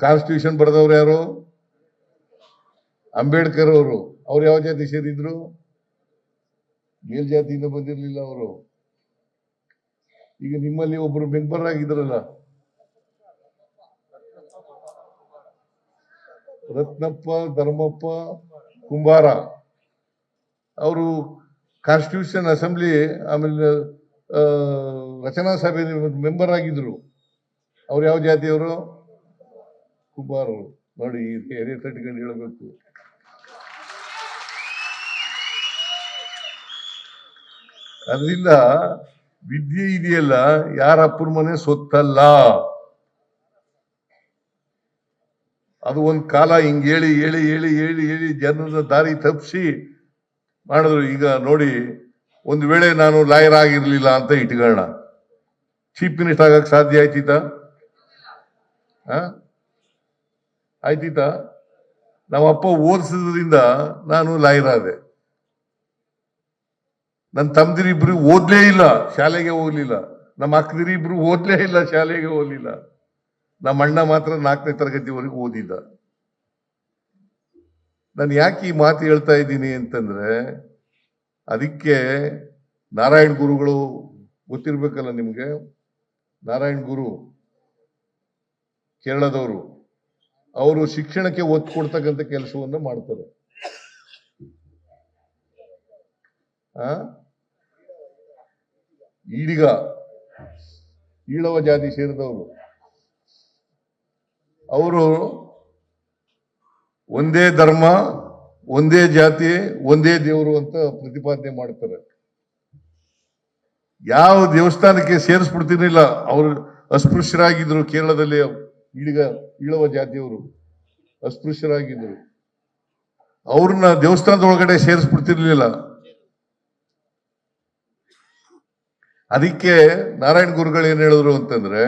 Constitution ಬರೆದವ್ರು ಯಾರು? ಅಂಬೇಡ್ಕರ್ ಅವರು. ಅವ್ರು ಯಾವ ಜಾತಿ ಸೇರಿದ್ರು? ಮೇಲ್ಜಾತಿಯಿಂದ ಬಂದಿರಲಿಲ್ಲ ಅವರು. ಈಗ ನಿಮ್ಮಲ್ಲಿ ಒಬ್ರು ಮೆಂಬರ್ ಆಗಿದ್ರಲ್ಲ, ರತ್ನಪ್ಪ ಧರ್ಮಪ್ಪ ಕುಂಬಾರ, ಅವರು ಕಾನ್ಸ್ಟಿಟ್ಯೂಷನ್ ಅಸೆಂಬ್ಲಿ ಆಮೇಲೆ ರಚನಾ ಸಭೆ ಮೆಂಬರ್ ಆಗಿದ್ರು. ಅವ್ರು ಯಾವ ಜಾತಿಯವರು? ಕುಂಬಾರರು. ನೋಡಿ, ಎದೆ ತಟ್ಕೊಂಡು ಹೇಳಬೇಕು. ಅದರಿಂದ ವಿದ್ಯೆ ಇದೆಯಲ್ಲ, ಯಾರ ಅಪ್ಪನ ಮನೆ ಸೊತ್ತಲ್ಲ. ಅದು ಒಂದ್ ಕಾಲ ಹಿಂಗ್ ಹೇಳಿ ಹೇಳಿ ಹೇಳಿ ಹೇಳಿ ಹೇಳಿ ಜನರನ್ನ ದಾರಿ ತಪ್ಪಿಸಿ ಮಾಡಿದ್ರು. ಈಗ ನೋಡಿ, ಒಂದು ವೇಳೆ ನಾನು ಲಾಯರ್ ಆಗಿರ್ಲಿಲ್ಲ ಅಂತ ಇಟ್ಕೊಳ್ಳೋಣ, ಚೀಫ್ ಮಿನಿಸ್ಟರ್ ಆಗಕ್ಕೆ ಸಾಧ್ಯ ಆಯ್ತಿತ್ತ? ಆಯ್ತಿತ್ತ? ನಮ್ಮಪ್ಪ ಓದಿಸಿದ್ರಿಂದ ನಾನು ಲಾಯರ್ ಆದೆ. ನನ್ನ ತಮ್ಮದಿರಿಬ್ರು ಓದ್ಲೇ ಇಲ್ಲ, ಶಾಲೆಗೆ ಹೋಗ್ಲಿಲ್ಲ. ನಮ್ಮ ಅಕ್ಕದಿರಿಬ್ರು ಓದ್ಲೇ ಇಲ್ಲ, ಶಾಲೆಗೆ ಹೋಗ್ಲಿಲ್ಲ. ನಮ್ಮ ಅಣ್ಣ ಮಾತ್ರ 4ನೇ ತರಗತಿವರೆಗೂ ಓದಿದ್ದ. ನಾನು ಯಾಕೆ ಈ ಮಾತು ಹೇಳ್ತಾ ಇದ್ದೀನಿ ಅಂತಂದ್ರೆ, ಅದಕ್ಕೆ ನಾರಾಯಣ್ ಗುರುಗಳು ಗೊತ್ತಿರ್ಬೇಕಲ್ಲ ನಿಮ್ಗೆ. ನಾರಾಯಣ್ ಗುರು ಕೇರಳದವರು, ಅವರು ಶಿಕ್ಷಣಕ್ಕೆ ಒತ್ತು ಕೊಡ್ತಕ್ಕಂಥ ಕೆಲಸವನ್ನ ಮಾಡ್ತಾರೆ. ಈಡಿಗ ಈಳವ ಜಾತಿ ಸೇರಿದವರು. ಅವರು ಒಂದೇ ಧರ್ಮ, ಒಂದೇ ಜಾತಿ, ಒಂದೇ ದೇವರು ಅಂತ ಪ್ರತಿಪಾದನೆ ಮಾಡ್ತಾರೆ. ಯಾವ ದೇವಸ್ಥಾನಕ್ಕೆ ಸೇರಿಸ್ಬಿಡ್ತಿರ್ಲಿಲ್ಲ. ಅವರು ಅಸ್ಪೃಶ್ಯರಾಗಿದ್ರು. ಕೇರಳದಲ್ಲಿ ಈಳವ ಜಾತಿಯವರು ಅಸ್ಪೃಶ್ಯರಾಗಿದ್ರು. ಅವ್ರನ್ನ ದೇವಸ್ಥಾನದೊಳಗಡೆ ಸೇರಿಸ್ಬಿಡ್ತಿರ್ಲಿಲ್ಲ. ಅದಕ್ಕೆ ನಾರಾಯಣ ಗುರುಗಳು ಏನ್ ಹೇಳಿದ್ರು ಅಂತಂದ್ರೆ,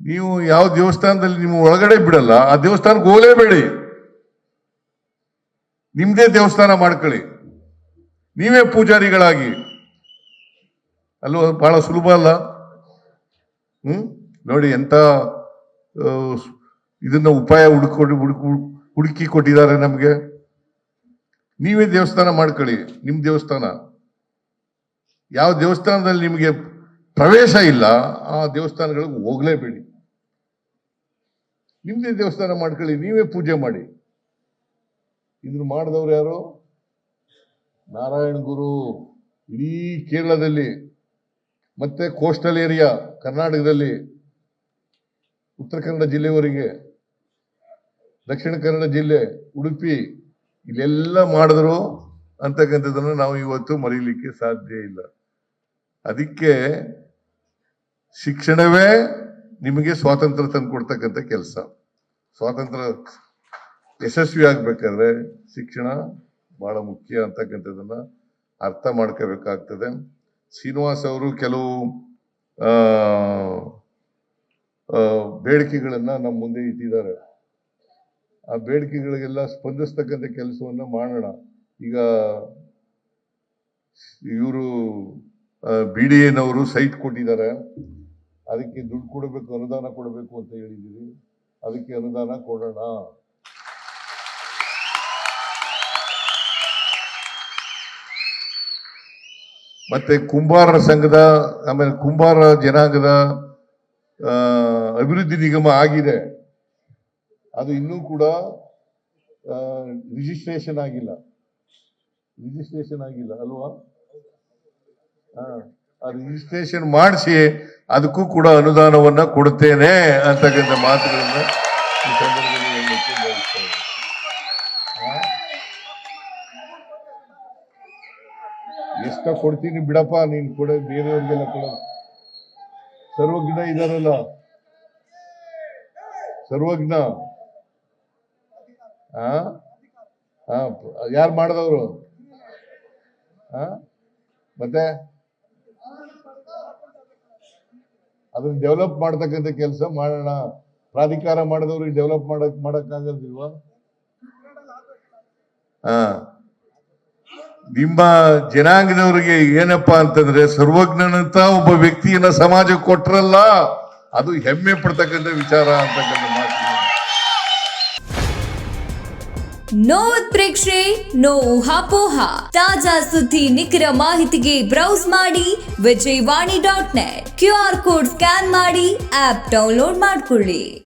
ನೀವು ಯಾವ ದೇವಸ್ಥಾನದಲ್ಲಿ ನೀವು ಒಳಗಡೆ ಬಿಡಲ್ಲ, ಆ ದೇವಸ್ಥಾನಕ್ಕೆ ಹೋಗಲೇಬೇಡಿ, ನಿಮ್ದೇ ದೇವಸ್ಥಾನ ಮಾಡ್ಕೊಳ್ಳಿ, ನೀವೇ ಪೂಜಾರಿಗಳಾಗಿ. ಅಲ್ವ? ಬಹಳ ಸುಲಭ ಅಲ್ಲ? ನೋಡಿ ಎಂತ ಇದನ್ನ ಉಪಾಯ ಹುಡುಕಿ ಕೊಟ್ಟಿದ್ದಾರೆ ನಮ್ಗೆ. ನೀವೇ ದೇವಸ್ಥಾನ ಮಾಡ್ಕೊಳ್ಳಿ, ನಿಮ್ ದೇವಸ್ಥಾನ. ಯಾವ ದೇವಸ್ಥಾನದಲ್ಲಿ ನಿಮಗೆ ಪ್ರವೇಶ ಇಲ್ಲ, ಆ ದೇವಸ್ಥಾನಗಳಿಗೆ ಹೋಗ್ಲೇಬೇಡಿ, ನಿಮ್ದೇ ದೇವಸ್ಥಾನ ಮಾಡ್ಕೊಳ್ಳಿ, ನೀವೇ ಪೂಜೆ ಮಾಡಿ. ಇದನ್ನು ಮಾಡಿದವ್ರು ಯಾರು? ನಾರಾಯಣ್ ಗುರು. ಇಡೀ ಕೇರಳದಲ್ಲಿ ಮತ್ತೆ ಕೋಸ್ಟಲ್ ಏರಿಯಾ ಕರ್ನಾಟಕದಲ್ಲಿ, ಉತ್ತರ ಕನ್ನಡ ಜಿಲ್ಲೆವರೆಗೆ, ದಕ್ಷಿಣ ಕನ್ನಡ ಜಿಲ್ಲೆ, ಉಡುಪಿ, ಇಲ್ಲೆಲ್ಲ ಮಾಡಿದ್ರು ಅಂತಕ್ಕಂಥದ್ದನ್ನು ನಾವು ಇವತ್ತು ಮರೀಲಿಕ್ಕೆ ಸಾಧ್ಯ ಇಲ್ಲ. ಅದಕ್ಕೆ ಶಿಕ್ಷಣವೇ ನಿಮಗೆ ಸ್ವಾತಂತ್ರ್ಯ ತಂದುಕೊಡ್ತಕ್ಕಂಥ ಕೆಲಸ. ಸ್ವಾತಂತ್ರ್ಯ ಯಶಸ್ವಿ ಆಗ್ಬೇಕಾದ್ರೆ ಶಿಕ್ಷಣ ಬಹಳ ಮುಖ್ಯ ಅಂತಕ್ಕಂಥದ್ದನ್ನ ಅರ್ಥ ಮಾಡ್ಕೋಬೇಕಾಗ್ತದೆ. ಶ್ರೀನಿವಾಸ್ ಅವರು ಕೆಲವು ಬೇಡಿಕೆಗಳನ್ನ ನಮ್ಮ ಮುಂದೆ ಇಟ್ಟಿದ್ದಾರೆ. ಆ ಬೇಡಿಕೆಗಳಿಗೆಲ್ಲ ಸ್ಪಂದಿಸ್ತಕ್ಕಂಥ ಕೆಲಸವನ್ನ ಮಾಡೋಣ. ಈಗ ಇವರು BDAನವರು ಸೈಟ್ ಕೊಟ್ಟಿದ್ದಾರೆ, ಅದಕ್ಕೆ ದುಡ್ಡು ಕೊಡಬೇಕು, ಅನುದಾನ ಕೊಡಬೇಕು ಅಂತ ಹೇಳಿದ್ದೀವಿ. ಅದಕ್ಕೆ ಅನುದಾನ ಕೊಡೋಣ. ಮತ್ತೆ ಕುಂಬಾರರ ಸಂಘದ, ಆಮೇಲೆ ಕುಂಬಾರ ಜನಾಂಗದ ಅಭಿವೃದ್ಧಿ ನಿಗಮ ಆಗಿದೆ, ಅದು ಇನ್ನೂ ಕೂಡ ರಿಜಿಸ್ಟ್ರೇಷನ್ ಆಗಿಲ್ಲ ಅಲ್ವಾ? ರಿಜಿಸ್ಟ್ರೇಷನ್ ಮಾಡಿಸಿ ಅದಕ್ಕೂ ಕೂಡ ಅನುದಾನವನ್ನ ಕೊಡುತ್ತೇನೆ ಅಂತಕ್ಕಂಥ ಮಾತುಗಳನ್ನ ಈ ಸಂದರ್ಭದಲ್ಲಿ ಬಯಸ್ತಾ ಇದ್ದೀನಿ. ಎಷ್ಟ ಕೊಡ್ತೀನಿ ಬಿಡಪ್ಪ, ನೀನ್ ಕೊಡ, ಬೇರೆಯವ್ರಿಗೆಲ್ಲ ಕೊಡ. ಸರ್ವಜ್ಞ ಇದಾರಲ್ಲ, ಸರ್ವಜ್ಞ ಯಾರು ಮಾಡಿದವರು? ಮತ್ತೆ ಅದನ್ನ ಡೆವಲಪ್ ಮಾಡ್ತಕ್ಕಂಥ ಕೆಲಸ ಮಾಡೋಣ. ಪ್ರಾಧಿಕಾರ ಮಾಡಿದವ್ರಿಗೆ ಡೆವಲಪ್ ಮಾಡಕ್ಕಾಗಲ್ದಿಲ್ವಾ? ನಿಮ್ಮ ಜನಾಂಗದವರಿಗೆ ಏನಪ್ಪಾ ಅಂತಂದ್ರೆ, ಸರ್ವಜ್ಞನಂತ ಒಬ್ಬ ವ್ಯಕ್ತಿಯನ್ನ ಸಮಾಜಕ್ಕೆ ಕೊಟ್ರಲ್ಲ, ಅದು ಹೆಮ್ಮೆ ಪಡ್ತಕ್ಕಂಥ ವಿಚಾರ ಅಂತಕ್ಕಂಥ ಮಾತು. ನೋ ಉತ್ಪ್ರೇಕ್ಷೆ, ನೋ ಊಹಾಪೋಹ. ತಾಜಾ ಸುದ್ದಿ ನಿಖರ ಮಾಹಿತಿಗೆ ಬ್ರೌಸ್ ಮಾಡಿ vijayvani.net. QR ಕೋಡ್ ಸ್ಕ್ಯಾನ್ ಮಾಡಿ ಆಪ್ ಡೌನ್ಲೋಡ್ ಮಾಡ್ಕೊಳ್ಳಿ.